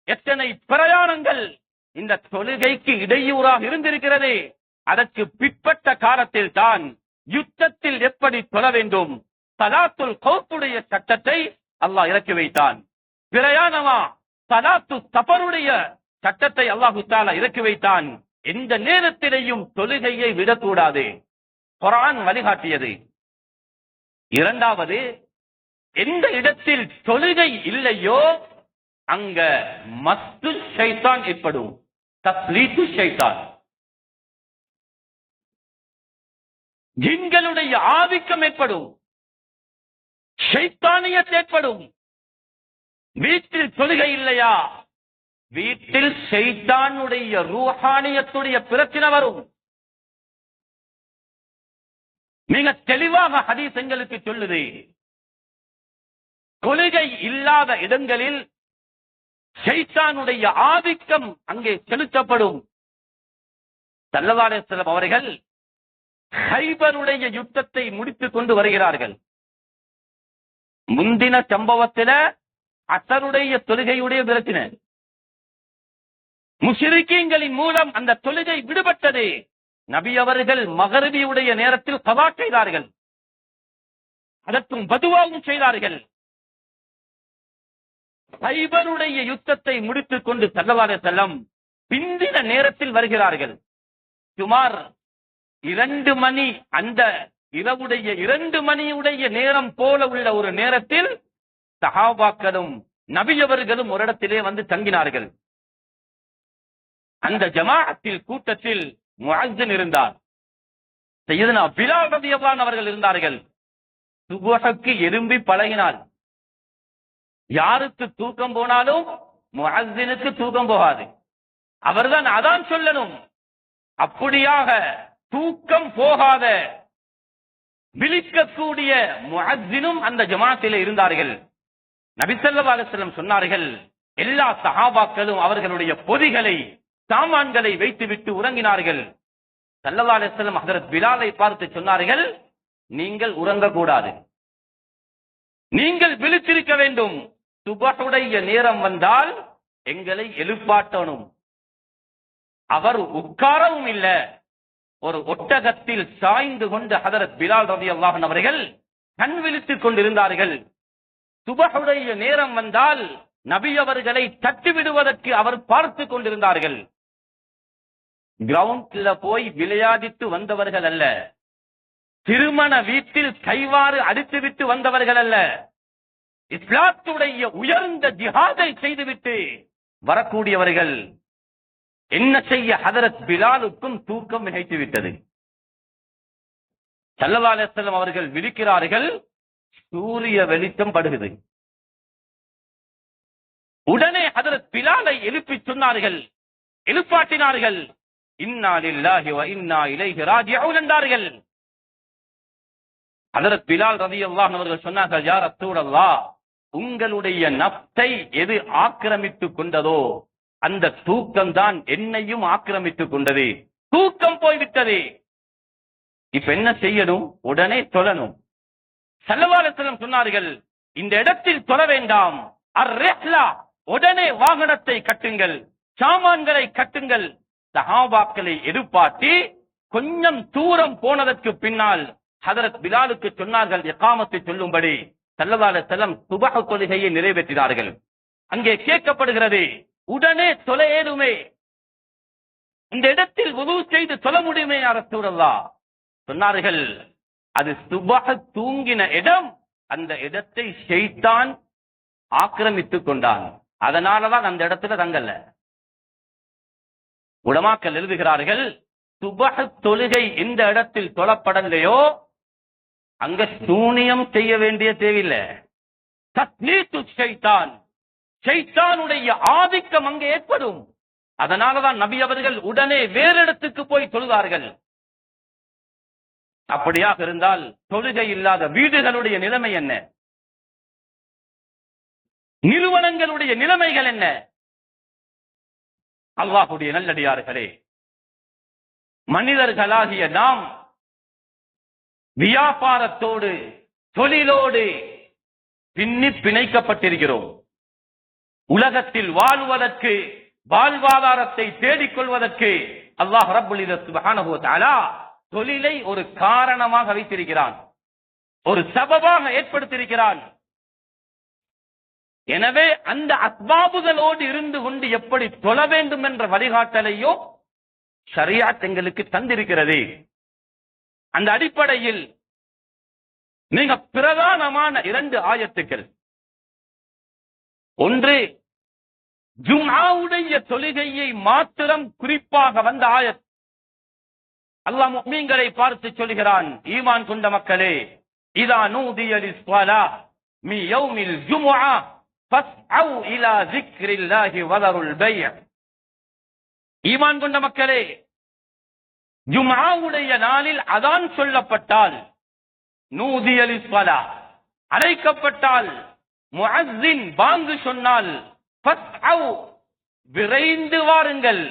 எத்தனை பிரயாணங்கள் இந்த தொழுகைக்கு இடையூறாக இருந்திருக்கிறது. அதற்கு பிற்பட்ட காலத்தில் தான் யுத்தத்தில் எப்படி தொழ வேண்டும், சலாத்துல் கௌஃபுடைய சட்டத்தை அல்லாஹ் இறக்கி வைத்தான். பிரயாணமா சலாத்து சஃபருடைய சட்டத்தை அல்லாஹ் தஆலா இறக்கி வைத்தான். எந்த நேரத்திலேயும் தொழுகையை விடக்கூடாது, குர்ஆன் வழிகாட்டியது. இரண்டாவது, எந்த இடத்தில் தொழுகை இல்லையோ அங்க மஸ்து ஷைத்தான் ஏற்படும், தஸ்லீத்து ஷைத்தான், ஜின்களுடைய ஆதிக்கம் ஏற்படும், ஷைத்தானியத் ஏற்படும். வீட்டில் தொழுகை இல்லையா, வீட்டில் ஷைத்தானுடைய ரூஹானியத்துடைய பிரச்சனை வரும். மிக தெளிவாக ஹதீஸ் எங்களுக்கு சொல்லுது, தொழுகை இல்லாத இடங்களில் ஷைத்தானுடைய ஆதிக்கம் அங்கே செலுத்தப்படும். ஸல்லல்லாஹு அலைஹி வஸல்லம் அவர்கள் கைபருடைய யுத்தத்தை முடித்துக் கொண்டு வருகிறார்கள். முந்தின சம்பவத்தில அசருடைய தொழுகையுடைய பிரச்சனை, முஷ்ரிக்கீன்களின் மூலம் அந்த தொழுகை விடுபட்டது. நபி அவர்கள் மகரிபியுடைய நேரத்தில் கதா செய்தார்கள், அதற்கும் பதுவாவும் செய்தார்கள். கைபருடைய யுத்தத்தை முடித்துக் கொண்டு ஸல்லல்லாஹு அலைஹி வஸல்லம் பிந்தின நேரத்தில் வருகிறார்கள். சுமார் 2 மணி, அந்த இரவுடைய 2 மணியுடைய நேரம் போல உள்ள ஒரு நேரத்தில் சஹாபாக்களும் நபியவர்களும் ஒரு இடத்திலே வந்து தங்கினார்கள். அந்த ஜமாஅத்தில் கூட்டத்தில் முஅஸ்ஸின் இருந்தார், சய்யிதுனா பிலால் ரலியல்லாஹு அன்ஹு அவர்கள் இருந்தார்கள். சுபஹுக்கு எறும்பி பழகினார். யாருக்கு தூக்கம் போனாலும் முஅஸ்ஸினுக்கு தூக்கம் போகாது, அவர்தான் அதான் சொல்லணும். அப்படியாக தூக்கம் போகாத விழிக்கக்கூடிய முஅஸ்ஸினும் அந்த ஜமாஅத்திலே இருந்தார்கள். நபி ஸல்லல்லாஹு அலைஹி வஸல்லம் சொன்னார்கள், எல்லா சஹாபாக்களும் அவர்களுடைய பொதிகளை, சாமான்களை வைத்துவிட்டு உறங்கினார்கள். ஸல்லல்லாஹு அலைஹி வஸல்லம் ஹஜ்ரத் பிலாலை பார்த்து சொன்னார்கள், நீங்கள் உறங்கக்கூடாது, நீங்கள் விழித்திருக்க வேண்டும். சுபஹுடைய நேரம் வந்தால் எங்களை எழுப்பாட்டணும். அவர் உட்காரவும் இல்லை, ஒரு ஒட்டகத்தில் சாய்ந்து கொண்டு ஹஜ்ரத் பிலால் ரலியல்லாஹு அன்ஹு அவர்கள் கண் விழித்துக் கொண்டிருந்தார்கள். சுபஹுடைய நேரம் வந்தால் நபி அவர்களை தட்டி விடுவதற்கு அவர் பார்த்து கொண்டிருந்தார்கள். கிரவுண்ட்ல போய் விளையாடித்து வந்தவர்கள் அல்ல, திருமண வீட்டில் கைவாறு அடித்துவிட்டு வந்தவர்கள் அல்ல, இஸ்லாத்துடைய உயர்ந்த ஜிஹாதை செய்துவிட்டு வரக்கூடியவர்கள். என்ன செய்ய, ஹஜ்ரத் பிலாலுக்கும் தூக்கம் மிகைத்து விட்டது. ஸல்லல்லாஹு அலைஹி வஸல்லம் அவர்கள் விழிக்கிறார்கள், சூரிய வெளிச்சம் படுகிறது. உடனே ஹஜ்ரத் பிலாலை எழுப்பி சொன்னார்கள், எழுப்பாட்டினார்கள். இன்னா லில்லாஹி வ இன்னா இலைஹி ராஜிஊன் என்றார்கள். ஹஜ்ரத் பிலால் ரலியல்லாஹு அன்ஹு அவர்கள் சொன்னார்கள், யா ரசூலல்லாஹ், உங்களுடைய நப்சை எது ஆக்கிரமித்துக் கொண்டதோ அந்த தூக்கம் தான் என்னையும் ஆக்கிரமித்துக் கொண்டது, தூக்கம் போய்விட்டது. இப்ப என்ன செய்யணும்? உடனே தொழணும். ஸல்லல்லாஹு அலைஹி வஸல்லம் சொன்னார்கள், இந்த இடத்தில் தொழ வேண்டாம், அர்-ரிஹ்லா, உடனே வாகனத்தை கட்டுங்கள், சாமான்களை கட்டுங்கள். சஹாபாக்களை எதிர்பார்த்து கொஞ்சம் தூரம் போனதற்கு பின்னால் ஹஜ்ரத் பிலாலுக்கு சொன்னார்கள் இகாமத்தை சொல்லும்படி. ஸல்லல்லாஹு அலைஹி வஸல்லம் சுபஹ் தொழுகையை நிறைவேற்றினார்கள். அங்கே கேட்கப்படுகிறது, உடனே தொழ ஏதுமே, இந்த இடத்தில் வுது செய்து தொழ முடியுமே யா ரசூலல்லாஹ்? சொன்னார்கள், அது சுபஹ் தூங்கின இடம், அந்த இடத்தை ஷைத்தான் ஆக்கிரமித்துக் கொண்டான், அதனாலதான் அந்த இடத்துல தங்கல்ல. உலமாக்கள் எழுதுகிறார்கள், சுபஹ் தொழுகை இந்த இடத்தில் தொழப்படலையோ அங்க சூனியம் செய்ய வேண்டிய தேவையில்லை. தஸ்லீத்து ஷைத்தான், ஷைத்தானுடைய ஆதிக்கம் அங்கே ஏற்படும். அதனாலதான் நபி அவர்கள் உடனே வேறு இடத்துக்கு போய் தொழுதார்கள். அப்படியாக இருந்தால் தொழுகை இல்லாத வீடுகளுடைய நிலைமை என்ன? நிறுவனங்களுடைய நிலைமைகள் என்ன? அல்லாஹ்வுடைய நல்லடியார்களே, மனிதர்களாகிய நாம் வியாபாரத்தோடு, தொழிலோடு பின்னி பிணைக்கப்பட்டிருக்கிறோம். உலகத்தில் வாழ்வதற்கு, வாழ்வாதாரத்தை தேடிக்கொள்வதற்கு அல்லாஹ் ரப்புல் இஸ்ஸத் சுப்ஹானஹு வ தஆலா தொழிலை ஒரு காரணமாக வைத்திருக்கிறான், ஒரு சபபாக ஏற்படுத்தியிருக்கிறான். எனவே அந்த அஸ்பாபுகளோடு இருந்து கொண்டு எப்படி தொழ வேண்டும் என்ற வழிகாட்டலையோ ஷரியத் எங்களுக்கு தந்திருக்கிறது. அந்த அடிப்படையில் மிக பிரதானமான 2 ஆயத்துக்கள். ஒன்று ஜும்ஆவுடைய தொழுகையை மாத்திரம் குறிப்பாக வந்த ஆயத். அல்லாஹ் முஃமின்களை பார்த்து சொல்கிறான், ஈமான் கொண்ட மக்களே, இதா நூதிய லிஸ்ஸலாஹ் மின் யௌமில் ஜும்ஆ ஃபஸ்அவ் இலா ஸிக்ரில்லாஹி வதருல் பைஅ. ஈமான் கொண்ட மக்களே, ஜும்ஆவுடைய நாளில் அதான் சொல்லப்பட்டால், நூதிய லிஸ்ஸலாஹ் அழைக்கப்பட்டால், முஅஸ்ஸின் பாங்கு சொன்னால், ஃபஸ்அவ் விரைந்து வாருங்கள்,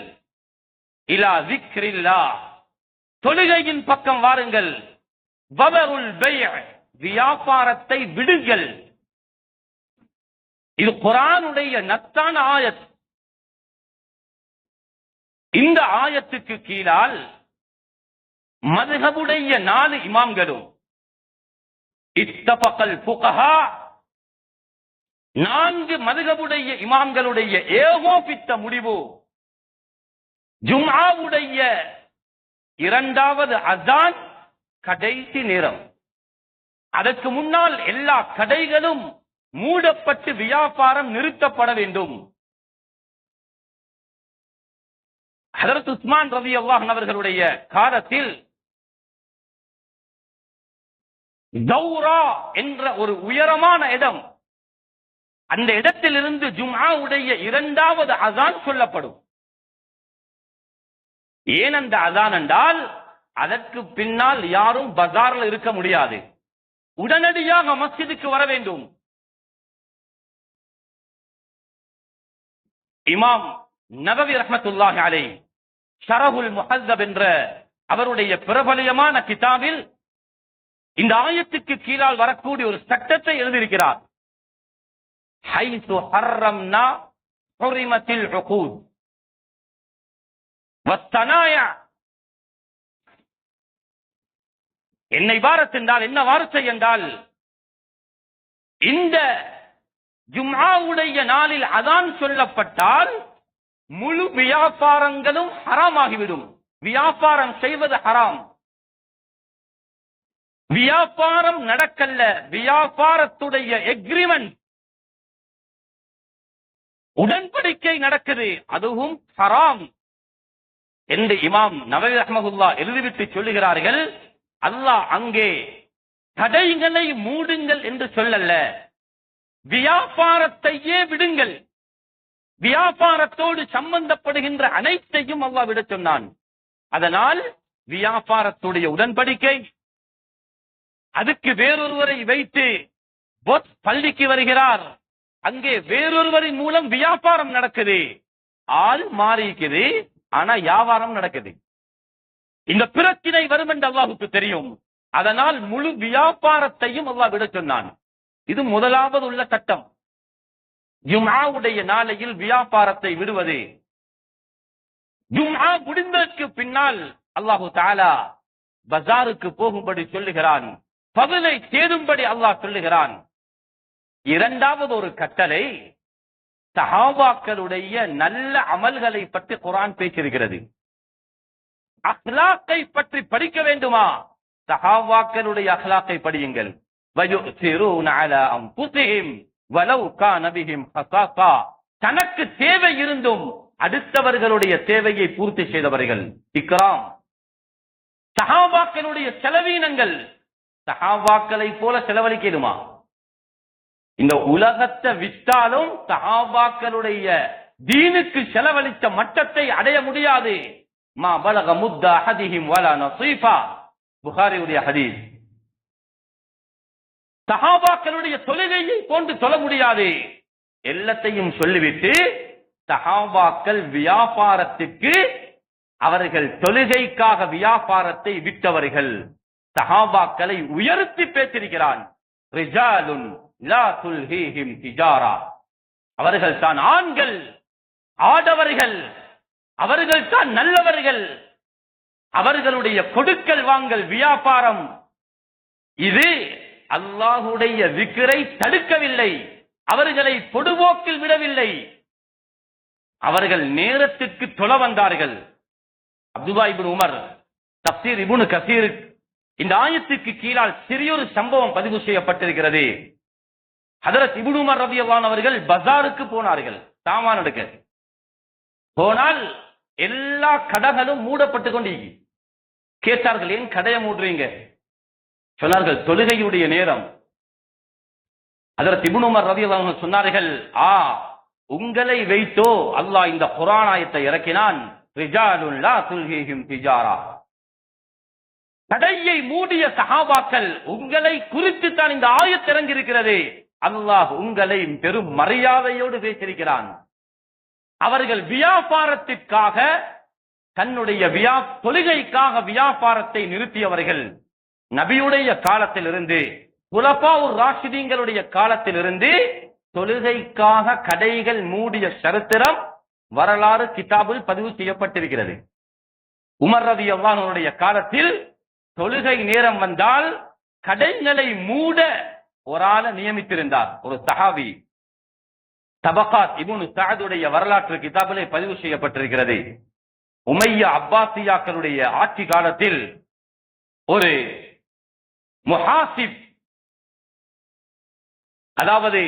இலா ஸிக்ரில்லாஹ் தொழுகையின் பக்கம் வாருங்கள், வதருல் பைஅ வியாபாரத்தை விடுங்கள். இது குர்ஆனுடைய நத்தான ஆயத். இந்த ஆயத்துக்கு கீழால் மذهபுடைய 4 இமாம்களும் இத்தஃபகல் ஃபுகஹா 4 மذهபுடைய இமாம்களுடைய ஏகோபித்த முடிவு, ஜும்ஆவுடைய 2வது அஸான் கடைசி நேரம். அதற்கு முன்னால் எல்லா கடைகளும் மூடப்பட்டு வியாபாரம் நிறுத்தப்பட வேண்டும். ஹஜ்ரத் உஸ்மான் ரலியல்லாஹு அன்ஹு அவர்களுடைய காலத்தில் தௌரா என்ற ஒரு உயரமான இடம், அந்த இடத்திலிருந்து ஜும்ஆவுடைய 2வது அஸான் சொல்லப்படும். ஏன் அந்த அஸான் என்றால், அதற்கு பின்னால் யாரும் பஜார்ல இருக்க முடியாது, உடனடியாக மஸ்ஜிதுக்கு வர வேண்டும். இமாம் நபவி ரஹ்மத்துல்லாஹி அலைஹி ஷரஹுல் முஹஸ்ஸப் என்ற அவருடைய பிரபலியமான கிதாபில் இந்த ஆயத்துக்கு கீழால் வரக்கூடிய ஒரு சட்டத்தை எழுதியிருக்கிறார். ஹைது ஹர்ரம்னா ஹுரிமத்தில் உகூத் வஸ்தனாயா. என்ன இபாரத் என்றால், என்ன வார்த்தை என்றால், இந்த ஜும்ஆவுடைய நாளில் அதான் சொல்லப்பட்டால் முழு வியாபாரங்களும் ஹராமாகிவிடும். வியாபாரம் செய்வது ஹராம். வியாபாரம் நடக்கல்ல, வியாபாரத்துடைய எக்ரிமெண்ட், உடன்படிக்கை நடக்குது, அதுவும் ஹராம் என்று இமாம் நவவி ரஹ்மத்துல்லாஹ் எழுதிவிட்டு சொல்லுகிறார்கள். அல்லாஹ் அங்கே கடைகளை மூடுங்கள் என்று சொல்லல்ல, வியாபாரத்தையே விடுங்கள், வியாபாரத்தோடு சம்பந்தப்படுகின்ற அனைத்தையும் அல்லாஹ் விட சொன்னான். அதனால் வியாபாரத்துடைய உடன்படிக்கை, அதுக்கு வேறொருவரை வைத்து பள்ளிக்கு வருகிறார், அங்கே வேறொருவரின் மூலம் வியாபாரம் நடக்குது, ஆள் மாறிக்குது, ஆனா வியாபாரம் நடக்குது. இந்த பிரச்சனை வரும் என்று அல்லாஹ்வுக்கு தெரியும். அதனால் முழு வியாபாரத்தையும் அல்லாஹ் விட சொன்னான். இது முதலாவது உள்ள சட்டம். ஜும்ஆவுடைய நாளையில் வியாபாரத்தை விடுவது. ஜும்ஆ முடிந்ததற்கு பின்னால் அல்லாஹு தஆலா பஜாருக்கு போகும்படி சொல்லுகிறான், பகலை தேடும்படி அல்லாஹ் சொல்லுகிறான். 2வது ஒரு கட்டளை, சஹாபாக்களுடைய நல்ல அமல்களை பற்றி குர்ஆன் பேசியிருக்கிறது. அக்லாக்கை பற்றி படிக்க வேண்டுமா, சஹாபாக்களுடைய அக்லாக்கை படியுங்கள். வயுஸிரூன அலா அன்ஃபுஸிஹிம் வலவ் கான பிஹிம் ஹஸாஸா. தனக்கு தேவை இருந்தும் அடுத்தவர்களுடைய தேவையை பூர்த்தி செய்தவர்கள். இக்ராம். சஹாபாக்களுடைய செலவீனங்கள் சஹாபாக்களை போல செலவழிக்கணுமா? இந்த உலகத்தை விட்டாலும் சஹாபாக்களுடைய தீனுக்கு செலவழித்த மட்டத்தை அடைய முடியாது. மா பலக முத்த அஹதிஹிம் வலா நஸீஃபா. புகாரியுடைய ஹதீஸ். சஹாபாக்களுடைய தொழுகையை போன்று தொழ முடியாது. எல்லாத்தையும் சொல்லிவிட்டு சஹாபாக்கள் வியாபாரத்துக்கு, அவர்கள் தொழுகைக்காக வியாபாரத்தை விட்டவர்கள். சஹாபாக்களை உயர்த்தி பேசியிருக்கிறான். ரிஜாலுன் லா துல்ஹீஹிம் திஜாரா. அவர்கள் தான் ஆண்கள், ஆடவர்கள், அவர்கள் தான் நல்லவர்கள். அவர்களுடைய கொடுக்கல் வாங்கல் வியாபாரம் இது அல்லாஹுடைய விக்ரை தடுக்கவில்லை, அவர்களை பொடுபோக்கில் விடவில்லை. அவர்கள் நேரத்திற்கு தொழ வந்தார்கள். அப்துல்லா இப்னு உமர் தப்சீர் இப்னு கசீர் இந்த ஆயத்துக்கு கீழால் சிறியொரு சம்பவம் பதிவு செய்யப்பட்டிருக்கிறது. ஹஜரத் இப்னு உமர் ரலியல்லாஹு அன்ஹு அவர்கள் பஜாருக்கு போனார்கள் சாமான் எடுக்க. போனால் எல்லா கடைகளும் மூடப்பட்டு கொண்டிருக்கு. கேட்டார்கள், ஏன் கடையை மூடுறீங்க? சொன்னார்கள், தொழுகையுடைய நேரம். ஹஜரத் இப்னு உமர் ரலியல்லாஹு அன்ஹு சொன்னார்கள், உங்களை வைத்தோ அல்லாஹ் இந்த குர்ஆன் ஆயத்தை இறக்கினான். ரிஜாலுன் லா துல்ஹிஹிம் திஜாரா. கடையை மூடிய சஹாபாக்கள் உங்களை குறித்து தான் இந்த ஆயத் இறங்கியிருக்கிறது. அல்லாஹ் உங்களை பெரும் மரியாதையோடு பேசியிருக்கிறான். அவர்கள் வியாபாரத்திற்காக தன்னுடைய தொழுகைக்காக வியாபாரத்தை நிறுத்தியவர்கள். நபியுடைய காலத்திலிருந்து குலஃபாவுர் ராஷிதீன்களுடைய காலத்திலிருந்து தொழுகைக்காக கடைகள் மூடிய சரித்திரம் வரலாறு கிதாபில் பதிவு செய்யப்பட்டிருக்கிறது. உமர் ரலியல்லாஹு அன்ஹுடைய காலத்தில் தொழுகை நேரம் வந்தால் கடைகளை மூட ஒரு ஆளை நியமித்திருந்தார், ஒரு சஹாபி. தபகாத் இப்னு சஅதுடைய வரலாற்று கிதாபிலே பதிவு செய்யப்பட்டிருக்கிறது. உமையா அப்பாசியாக்களுடைய ஆட்சி காலத்தில் ஒரு முஹாசிப், அதாவது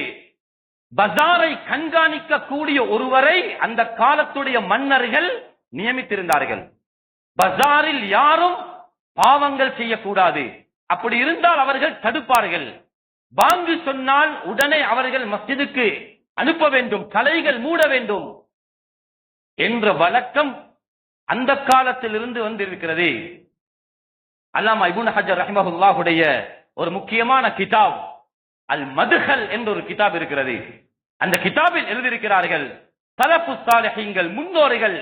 பஜாரை கண்காணிக்க கூடிய ஒருவரை அந்த காலத்துடைய மன்னர்கள் நியமித்திருந்தார்கள். பஜாரில் யாரும் பாவங்கள் செய்யக்கூடாது, அப்படி இருந்தால் அவர்கள் தடுப்பார்கள். பாங்கு சொன்னால் உடனே அவர்கள் மஸ்ஜிதுக்கு அனுப்ப வேண்டும், கலைகள் மூட வேண்டும் என்ற வழக்கம் அந்த காலத்தில் இருந்து வந்திருக்கிறது. அல்லாமா இப்னு ஹஜர் ரஹிமஹுல்லாஹுடைய ஒரு முக்கியமான கிதாப் அல் மதுஹல் என்ற ஒரு கிதாப் இருக்கிறது. அந்த கிதாபில் எழுதியிருக்கிறார்கள், சலஃபு சாலிஹீன்கள், முன்னோர்கள்,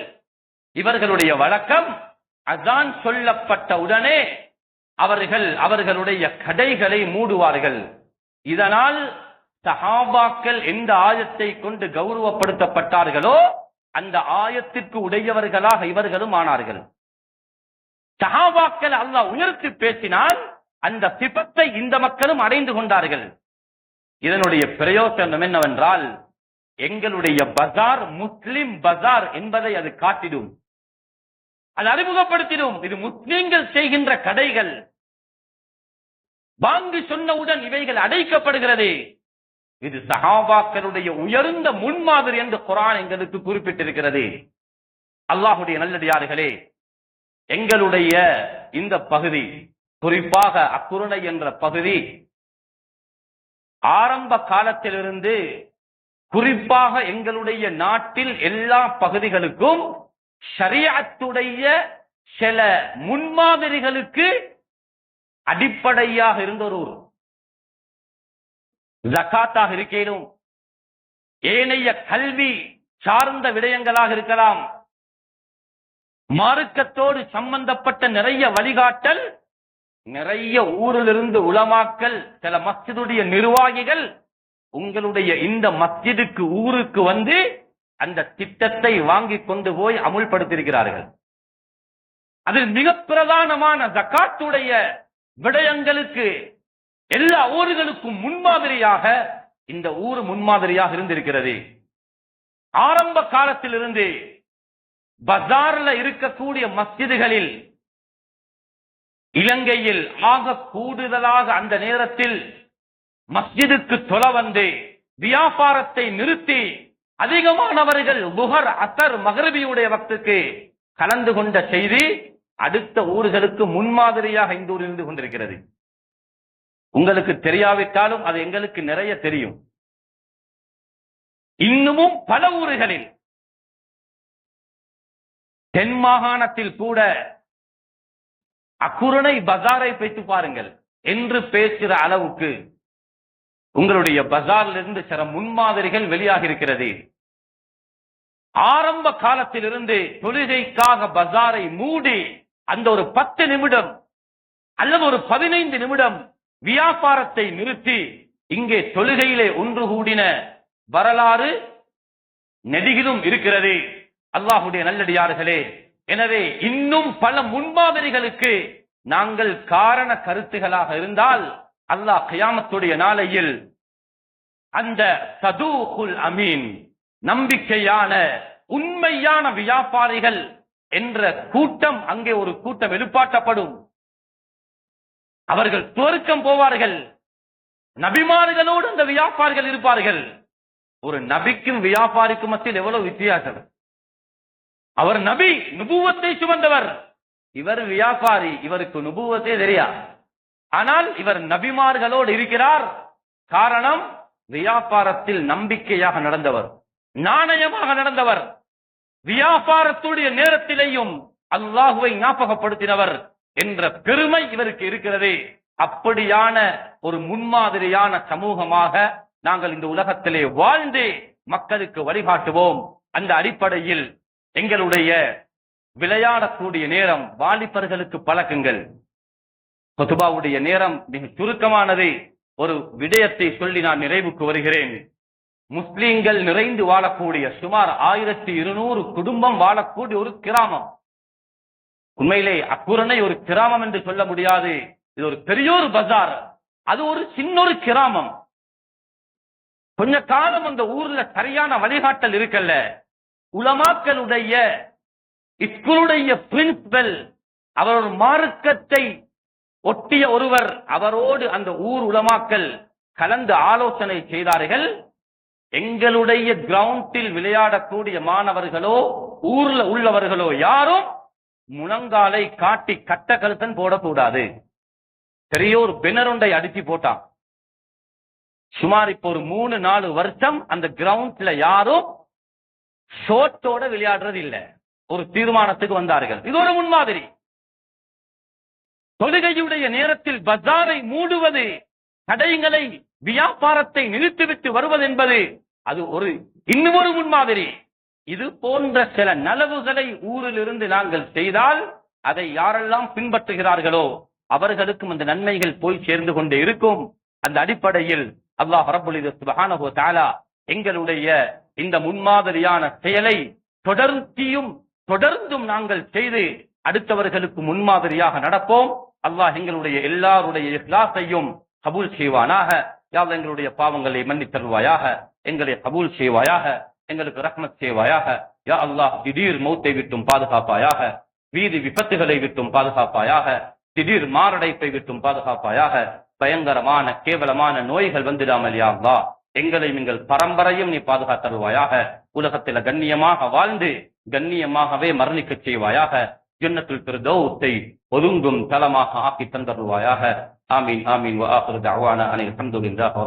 இவர்களுடைய வழக்கம் அதான் சொல்லப்பட்ட உடனே அவர்களுடைய கடைகளை மூடுவார்கள். இதனால் சஹாபாக்கள் எந்த ஆயத்தை கொண்டு கௌரவப்படுத்தப்பட்டார்களோ அந்த ஆயத்திற்கு உடையவர்களாக இவர்களும் ஆனார்கள். சஹாபாக்கள் அல்லாஹ் உயர்த்தி பேசினால் அந்த சிபத்தை இந்த மக்களும் அடைந்து கொண்டார்கள். இதனுடைய பிரயோசனம் என்னவென்றால், எங்களுடைய பஜார் முஸ்லிம் பஜார் என்பதை அது காட்டிடும், அது அறிமுகப்படுத்திடும். இது முஸ்லிம்கள் செய்கின்ற கடைகள். வாங்கி சொன்னவுடன் இவைகள் அடைக்கப்படுகிறது. இது சஹாபாக்களுடைய உயர்ந்த முன்மாதிரி என்று குர்ஆன் எங்களுக்கு குறிப்பிட்டிருக்கிறது. அல்லாஹ்வுடைய நல்லடியார்களே, எங்களுடைய இந்த பகுதி, குறிப்பாக அக்குருணை என்ற பகுதி, ஆரம்ப காலத்திலிருந்து குறிப்பாக எங்களுடைய நாட்டில் எல்லா பகுதிகளுக்கும் ஷரியத்துடைய சில முன்மாதிரிகளுக்கு அடிப்படையாக இருந்த ஒரு ஊர். ஜகாத்தாக இருக்கேனும், ஏனைய கல்வி சார்ந்த விடயங்களாக இருக்கலாம், மார்க்கத்தோடு சம்பந்தப்பட்ட நிறைய வழிகாட்டல், நிறைய ஊரிலிருந்து உலமாக்கள், சில மஸ்ஜிதுடைய நிர்வாகிகள் உங்களுடைய இந்த மஸ்ஜிதுக்கு ஊருக்கு வந்து அந்த திட்டத்தை வாங்கி கொண்டு போய் அமுல்படுத்தியிருக்கிறார்கள். அதில் மிக பிரதானமான ஜகாத்துடைய விடயங்களுக்கு எல்லா ஊர்களுக்கும் முன்மாதிரியாக இந்த ஊர் முன்மாதிரியாக இருந்திருக்கிறது. ஆரம்ப காலத்திலிருந்து பஜார்ல இருக்கக்கூடிய மஸ்ஜிதுகளில் இலங்கையில் ஆக கூடுதலாக அந்த நேரத்தில் மஸ்ஜிதுக்கு தொழ வந்து வியாபாரத்தை நிறுத்தி அதிகமானவர்கள் புகர் அசர் மகரிபியுடைய வக்துக்கு கலந்து கொண்ட செய்தி அடுத்த ஊர்களுக்கு முன்மாதிரியாக இந்த ஊர் இருந்து கொண்டிருக்கிறது. உங்களுக்கு தெரியாவிட்டாலும் அது எங்களுக்கு நிறைய தெரியும். இன்னமும் பல ஊர்களில், தென் மாகாணத்தில் கூட அக்குருணை பஜாரை வைத்து பாருங்கள் என்று பேசுகிற அளவுக்கு உங்களுடைய பஜாரில் இருந்து சில முன்மாதிரிகள் வெளியாக இருக்கிறது. ஆரம்ப காலத்திலிருந்து தொழுகைக்காக பஜாரை மூடி அந்த ஒரு 10 நிமிடம் அல்லது ஒரு 15 நிமிடம் வியாபாரத்தை நிறுத்தி இங்கே தொழுகையிலே ஒன்று கூடின வரலாறு நெடுகிலும் இருக்கிறது. அல்லாஹ்வுடைய நல்லடியார்களே, எனவே இன்னும் பல முன்மாதிரிகளுக்கு நாங்கள் காரண கருத்துகளாக இருந்தால் அல்லாஹ் கியாமத்துடைய நாளையில் அந்த சதூகுல் அமீன், நம்பிக்கையான உண்மையான வியாபாரிகள் என்ற கூட்டம், அங்கே ஒரு கூட்டம் எழுப்பாட்டப்படும். அவர்கள் துவர்க்கம் போவார்கள். நபிமார்களோடு அந்த வியாபாரிகள் இருப்பார்கள். ஒரு நபிக்கும் வியாபாரிக்கும் மத்தியில் எவ்வளவு வித்தியாசம். அவர் நபி, நுபுவத்தை சுமந்தவர். இவர் வியாபாரி, இவருக்கு நுபுவத்தே தெரியா. ஆனால் இவர் நபிமார்களோடு இருக்கிறார். காரணம், வியாபாரத்தில் நம்பிக்கையாக நடந்தவர், நாணயமாக நடந்தவர், வியாபாரத்துடைய நேரத்திலேயும் அல்லாஹுவை ஞாபகப்படுத்தினவர் என்ற பெருமை இவருக்கு இருக்கிறது. அப்படியான ஒரு முன்மாதிரியான சமூகமாக நாங்கள் இந்த உலகத்திலே வாழ்ந்து மக்களுக்கு வழிகாட்டுவோம். அந்த அடிப்படையில் எங்களுடைய விளையாடக்கூடிய நேரம் வாலிபர்களுக்கு பழக்குங்கள். குதுபாவுடைய நேரம் மிக சுருக்கமானது. ஒரு விடயத்தை சொல்லி நான் நிறைவுக்கு வருகிறேன். முஸ்லிம்கள் நிறைந்து வாழக்கூடிய சுமார் 1200 குடும்பம் வாழக்கூடிய ஒரு கிராமம். உண்மையிலே அக்குரணை ஒரு கிராமம் என்று சொல்ல முடியாது. இது ஒரு பெரியோர் பஜார். அது ஒரு சின்னொரு கிராமம். கொஞ்ச காலம் அந்த ஊர்ல சரியான வழிகாட்டல் இருக்கல்ல. உலமாக்களுடைய ஸ்கூலுடைய பிரின்சிபல், அவர் ஒரு மார்க்கத்தை ஒட்டிய ஒருவர், அவரோடு அந்த ஊர் உலமாக்கள் கலந்து ஆலோசனை செய்தார்கள். எங்களுடைய கிரவுண்டில் விளையாடக்கூடிய மாணவர்களோ ஊர்ல உள்ளவர்களோ யாரும் முழங்காலை காட்டி கட்ட கழுத்தன் போடக்கூடாது. பெரியோர் பெனருண்டை அடிச்சு போட்டான். சுமார் இப்போ ஒரு 3-4 வருஷம் அந்த கிரவுண்ட்ல யாரும் ஷோட்டோட விளையாடுறது இல்லை. ஒரு தீர்மானத்துக்கு வந்தார்கள். இது ஒரு முன்மாதிரி. தொழுகையுடைய நேரத்தில் பஜாரை மூடுவது, கடைகளை வியாபாரத்தை நிறுத்திவிட்டு வருவது என்பது அது ஒரு இன்னும் ஒரு முன்மாதிரி. இது போன்ற சில நலவுகளை ஊரில் இருந்து நாங்கள் செய்தால் அதை யாரெல்லாம் பின்பற்றுகிறார்களோ அவர்களுக்கும் அந்த நன்மைகள் போய் சேர்ந்து கொண்டே இருக்கும். அந்த அடிப்படையில் அல்லாஹ் ரப்பல் இஸ்ஸத் சுப்ஹானஹு வ தஆலா எங்களுடைய இந்த முன்மாதிரியான செயலை தொடர்ந்தும் நாங்கள் செய்து அடுத்தவர்களுக்கு முன்மாதிரியாக நடப்போம். அல்லாஹ் எங்களுடைய எல்லாருடைய இஹ்லாஸையும் கபூல் செய்வானாக. யா அல்லாஹ், எங்களுடைய பாவங்களை மன்னித் தருவாயாக, எங்களை கபூல் செய்வாயாக, எங்களுக்கு ரஹ்மத் செய்வாயாக. யா அல்லாஹ், திடீர் மௌத்தை விட்டும் பாதுகாப்பாயாக, வீதி விபத்துகளை விட்டும் பாதுகாப்பாயாக, திடீர் மாரடைப்பை விட்டும் பாதுகாப்பாயாக, பயங்கரமான கேவலமான நோய்கள் வந்துடாமல் யா அல்லாஹ் எங்களை நீங்கள் பரம்பரையும் நீ பாதுகாத்தருவாயாக. உலகத்தில் கண்ணியமாக வாழ்ந்து கண்ணியமாகவே மரணிக்க செய்வாயாக. ஜன்னத்துல் ஃபிர்தௌஸை ஒதுங்கும் தலமாக ஆக்கி தந்தருவாயாக. ஆமீன் ஆமீன். வ ஆகிரு தஅவானா அனில் ஹம்துலில்லாஹி